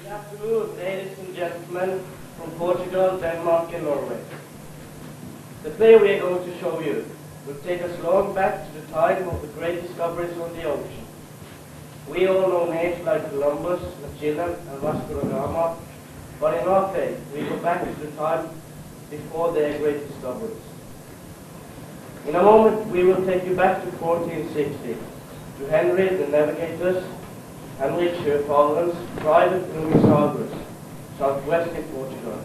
Good afternoon, ladies and gentlemen from Portugal, Denmark and Norway. The play we are going to show you will take us long back to the time of the great discoveries on the ocean. We all know names like Columbus, Magellan and Vasco da Gama, but in our play we go back to the time before their great discoveries. In a moment we will take you back to 1460, to Henry the Navigator's and Henry Sjöfararens private cruise algures, southwest in Portugal.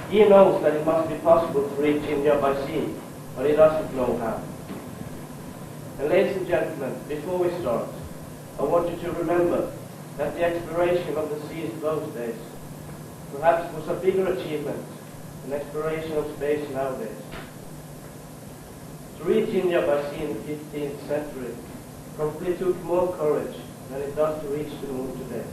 He knows that it must be possible to reach India by sea, but he doesn't know how. And ladies and gentlemen, before we start, I want you to remember that the exploration of the seas those days perhaps was a bigger achievement than exploration of space nowadays. To reach India by sea in the 15th century probably took more courage than it does to reach the moon today.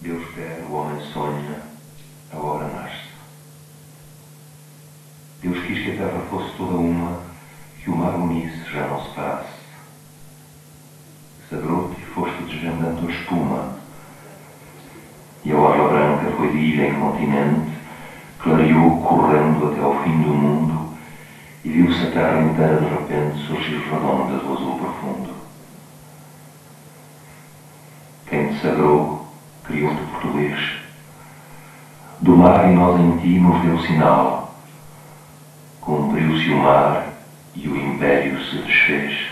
Deus quer, o homem sonha, a hora nasce. Deus quis que a terra fosse toda uma, que o mar unisse, já não separasse. Sagrou-te e foste desvendando a espuma, e a orla branca foi de ilha em continente, clareou correndo até ao fim do mundo, e viu-se a terra inteira de repente surgir redonda do azul profundo. Quem te sagrou, criou-te português. Do mar e nós em ti nos deu sinal. Cumpriu-se o mar e o império se desfez.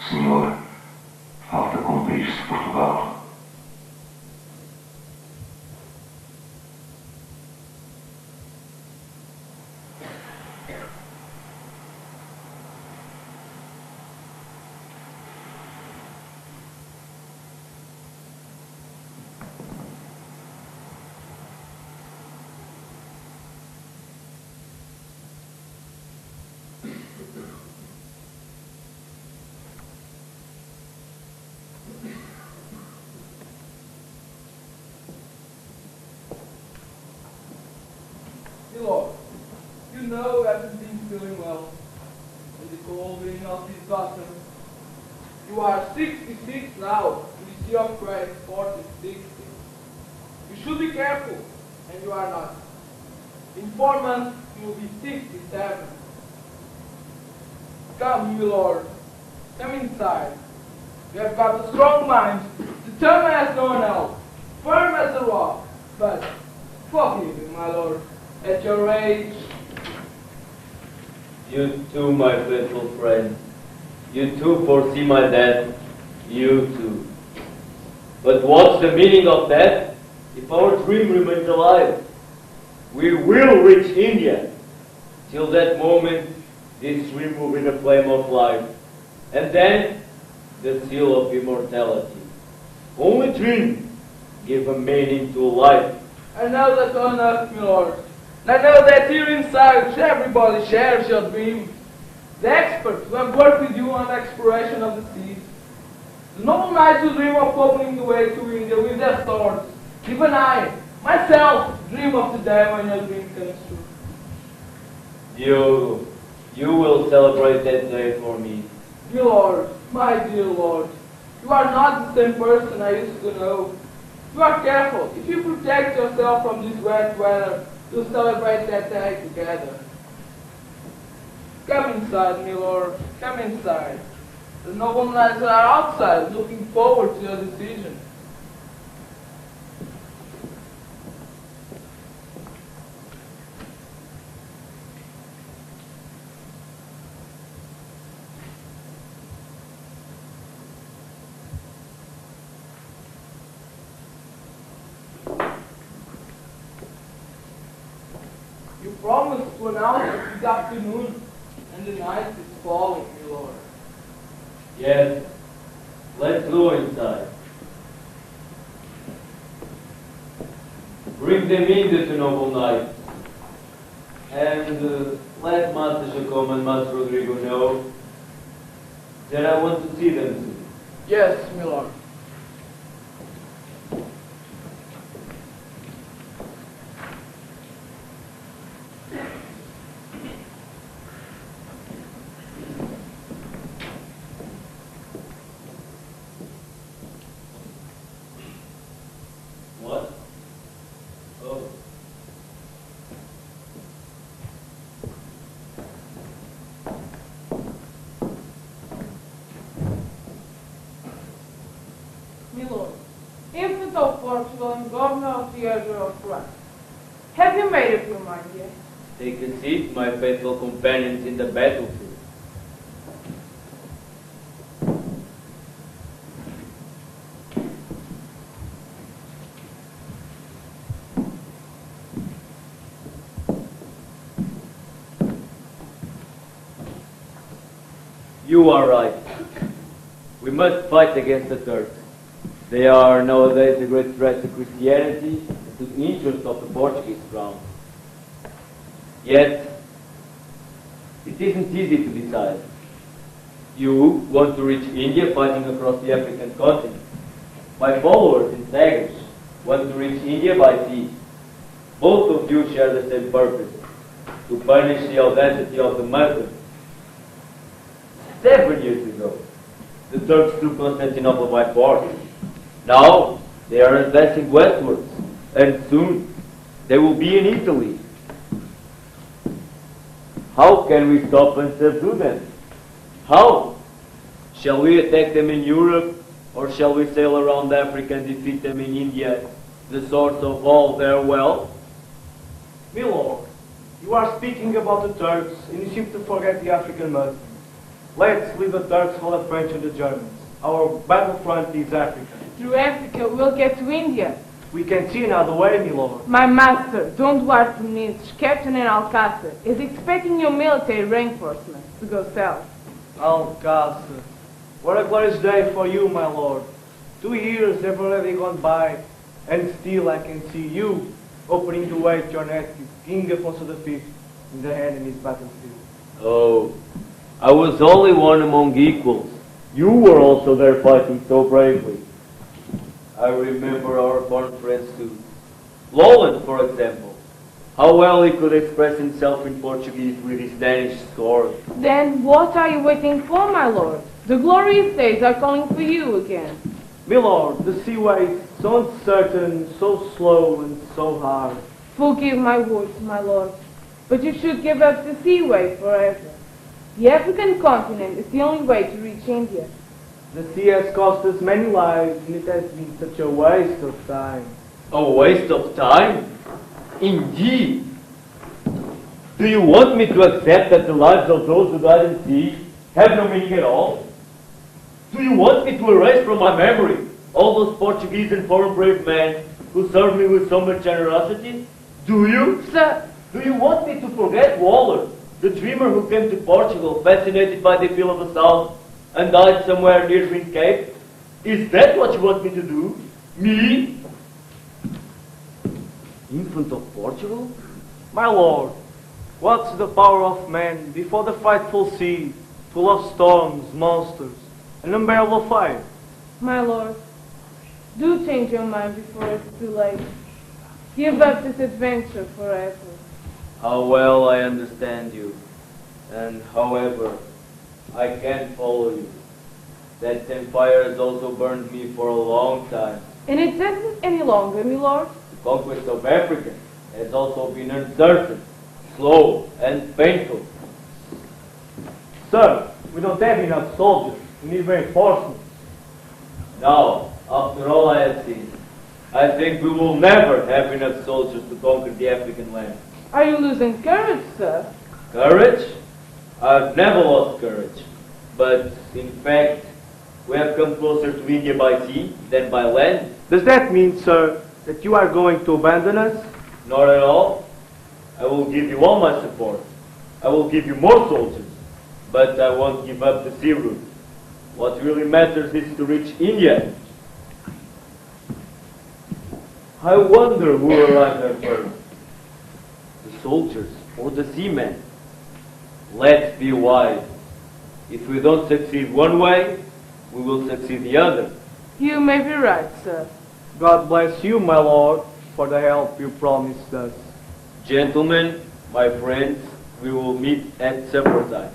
Senhor, falta cumprir-se Portugal. Lord, you know everything's going well in the cold wind of this autumn. You are 66 now, we see of Christ 40, 60. You should be careful, and you are not. In 4 months, you will be 67. Come, you lord. Come inside. You have got a strong mind, determined as no one else, firm as a rock. But forgive me, my lord, at your age. You too, my faithful friend. You too foresee my death. You too. But what's the meaning of that if our dream remains alive? We will reach India. Till that moment, this dream will be the flame of life. And then, the seal of immortality. Only dreams give a meaning to life. I know that on earth, my lord. I know that here inside everybody shares your dream. The experts who have worked with you on the exploration of the seas. The noble knights who dream of opening the way to India with their swords. Even I, myself, dream of the day when your dream comes true. You will celebrate that day for me. Dear Lord, my dear Lord, you are not the same person I used to know. You are careful. If you protect yourself from this wet weather, we'll celebrate that day together. Come inside, my lord. Come inside. The noble knights are outside, looking forward to your decision. You promised to announce it this afternoon, and the night is falling, my lord. Yes, let's go inside. Bring them in, the two noble knights. And let Master Jacome and Master Rodrigo know that I want to see them soon. Yes, my lord. What? Oh. My lord, infant of Portugal and governor of the order of France. Have you made up your mind yet? Take a seat, my faithful companions in the battlefield. You are right. We must fight against the Turks. They are nowadays a great threat to Christianity and to the interest of the Portuguese crown. Yet, it isn't easy to decide. You want to reach India fighting across the African continent. My followers in Sagres want to reach India by sea. Both of you share the same purpose, to punish the audacity of the Muslims. 7 years ago, the Turks took Constantinople by force. Now, they are advancing westwards, and soon they will be in Italy. How can we stop and subdue them? How? Shall we attack them in Europe, or shall we sail around Africa and defeat them in India, the source of all their wealth? My lord, you are speaking about the Turks, and you seem to forget the African Muslims. Let's leave the Turks for the French and the Germans. Our battlefront is Africa. Through Africa, we'll get to India. We can see another way, my lord. My master, Don Duarte Muniz, captain in Alcácer, is expecting your military reinforcements to go south. Alcácer. What a glorious day for you, my lord. 2 years have already gone by, and still I can see you opening the way to your nephew, King Afonso V, in the enemy's battlefield. Oh, I was only one among equals. You were also there fighting so bravely. I remember our foreign friends too. Lowland, for example. How well he could express himself in Portuguese with his Danish sword. Then what are you waiting for, my lord? The glorious days are calling for you again. My lord, the seaway is so uncertain, so slow, and so hard. Forgive my words, my lord, but you should give up the seaway forever. The African continent is the only way to reach India. The sea has cost us many lives, and it has been such a waste of time. A waste of time? Indeed. Do you want me to accept that the lives of those who died in sea have no meaning at all? Do you want me to erase from my memory all those Portuguese and foreign brave men who served me with so much generosity? Do you? Sir, Do you want me to forget Waller, the dreamer who came to Portugal fascinated by the appeal of the South and died somewhere near Green Cape? Is that what you want me to do? Me? Infant of Portugal? My lord, what's the power of man before the frightful sea, full of storms, monsters, and unbearable fire? my lord, do change your mind before it's too late. Give up this adventure forever. How well I understand you. And however, I can't follow you. That same fire has also burned me for a long time. And it doesn't any longer, my lord. The conquest of Africa has also been uncertain, slow, and painful. Sir, we don't have enough soldiers. We need reinforcements. Now, after all I have seen, I think we will never have enough soldiers to conquer the African land. Are you losing courage, sir? Courage? I've never lost courage. But, in fact, we have come closer to India by sea than by land. Does that mean, sir, that you are going to abandon us? Not at all. I will give you all my support. I will give you more soldiers. But I won't give up the sea route. What really matters is to reach India. I wonder who arrived there first. The soldiers or the seamen? Let's be wise. If we don't succeed one way, we will succeed the other. You may be right, sir. God bless you, my lord, for the help you promised us. Gentlemen, my friends, we will meet at supper time.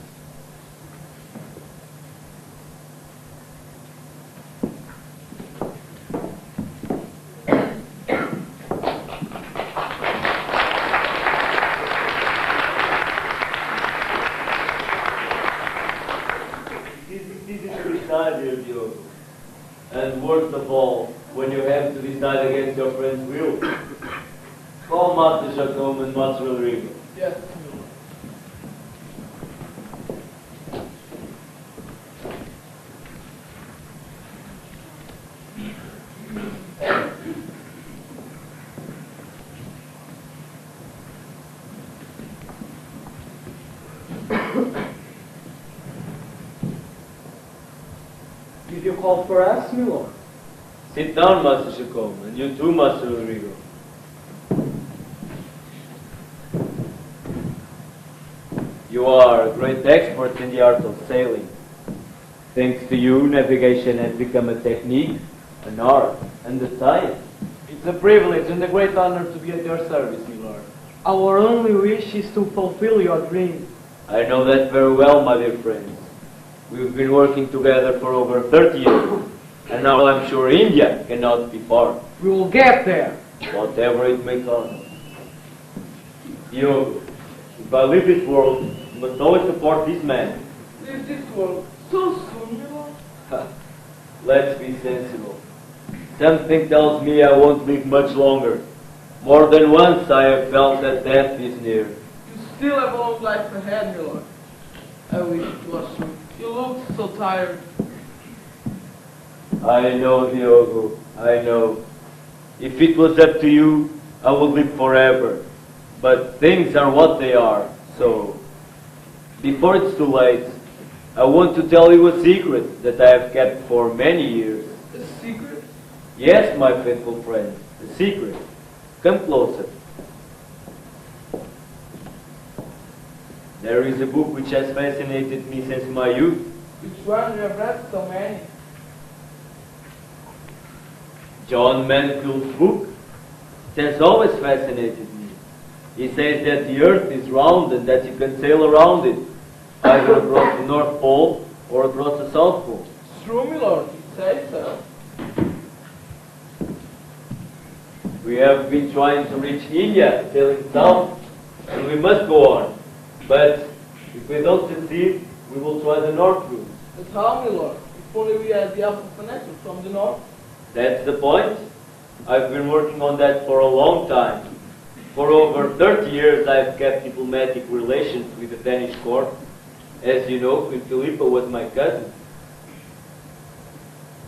This is to decide, dear Diogo. And worst of all, when you have to decide against your friend's will. Call Master Jacome and Master Rodrigo. Yes. Did you call for us, my lord? Sit down, Master Jacome, and you too, Master Rodrigo. You are a great expert in the art of sailing. Thanks to you, navigation has become a technique, an art, and a science. It's a privilege and a great honor to be at your service, my lord. Our only wish is to fulfill your dream. I know that very well, my dear friends. We've been working together for over 30 years, and now I'm sure India cannot be far, We will get there. whatever it may cost. Diogo, if I leave this world, you must always support this man. Leave this world so soon, my lord. Let's be sensible. Something tells me I won't live much longer. More than once I have felt that death is near. You still have a long life ahead, my lord. I wish it was true. You look so tired. I know, Diogo, I know. If it was up to you, I would live forever. But things are what they are, so... Before it's too late, I want to tell you a secret that I have kept for many years. A secret? Yes, my faithful friend, a secret. Come closer. There is a book which has fascinated me since my youth. Which one? You have read so many. John Mansfield's book. It has always fascinated me. He says that the earth is round and that you can sail around it, either across the North Pole or across the South Pole. It's true, my lord. It says so. We have been trying to reach India, sailing south, and we must go on. But If we don't succeed, we will try the north route. But how, my lord? If only we had the help of connections from the north. That's the point. I've been working on that for a long time. For over 30 years, I've kept diplomatic relations with the Danish court. As you know, Queen Philippa was my cousin.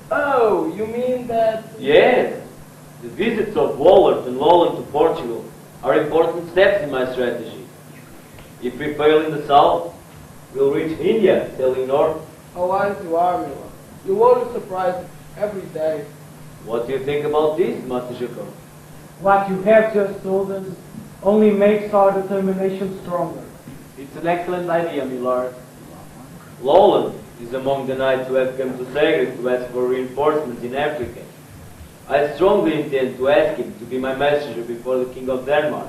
Oh, you mean that... Yes. The visits of Wallert and Lowland to Portugal are important steps in my strategy. If we fail in the south, we'll reach India, sailing north. How wise you are, my lord. You always surprise me every day. What do you think about this, Master Jacob? What you have just told us only makes our determination stronger. It's an excellent idea, my lord. Lowland is among the knights who have come to Zagreb to ask for reinforcements in Africa. I strongly intend to ask him to be my messenger before the King of Denmark.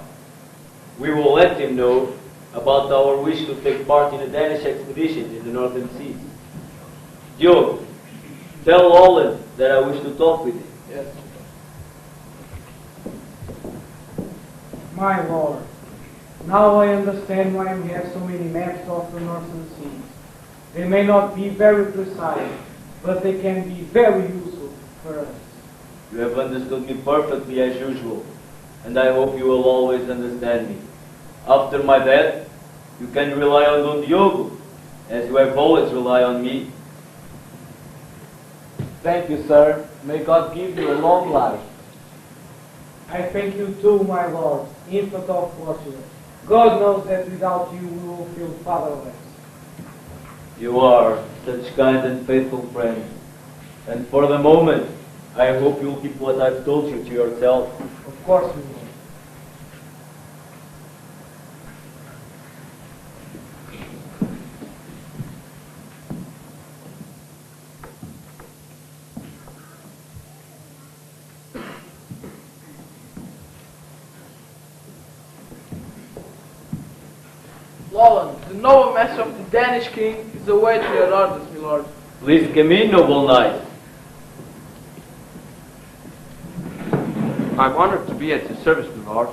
We will let him know about our wish to take part in a Danish expedition in the northern seas. Diogo, tell Lowland that I wish to talk with him. Yes. My lord, now I understand why we have so many maps of the northern seas. They may not be very precise, but they can be very useful for us. You have understood me perfectly as usual, and I hope you will always understand me. After my death, you can rely on Don Diogo, as you have always relied on me. Thank you, sir. May God give you a long life. I thank you too, my lord, infant of Portugal. God knows that without you we will feel fatherless. You are such kind and faithful friends, and for the moment, I hope you'll keep what I've told you to yourself. Of course we will. Lowland, the noble master of the Danish king is awaiting your orders, my lord. Please come in, noble knight. I'm honored to be at your service, my lord.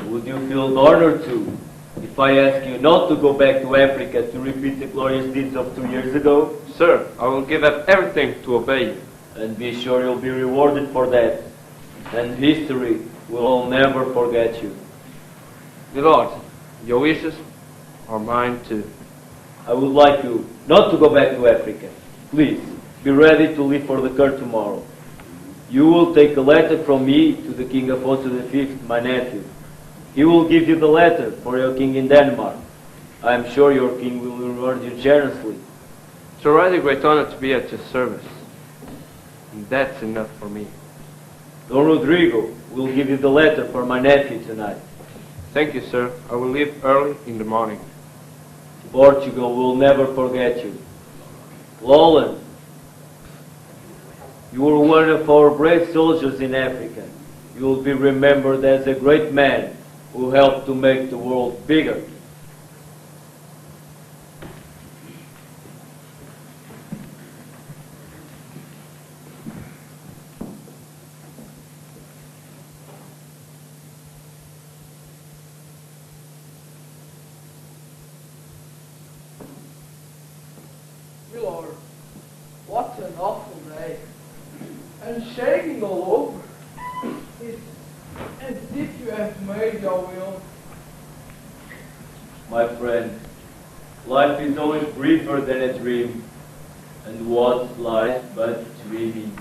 Would you feel honored to if I ask you not to go back to Africa to repeat the glorious deeds of 2 years ago? Sir, I will give up everything to obey you. And be sure you'll be rewarded for that. And history will never forget you. My lord, your wishes are mine too. I would like you not to go back to Africa. Please, be ready to leave for the court tomorrow. You will take a letter from me to the King Afonso V, my nephew. He will give you the letter for your king in Denmark. I am sure your king will reward you generously. It's already a great honor to be at your service. And that's enough for me. Don Rodrigo will give you the letter for my nephew tonight. Thank you, sir. I will leave early in the morning. Portugal will never forget you. Lowland, you were one of our brave soldiers in Africa. You will be remembered as a great man who helped to make the world bigger. My lord, what an awful day. And shaking all over. It's as if you have made your will. My friend, life is always briefer than a dream. And what's life but dreaming?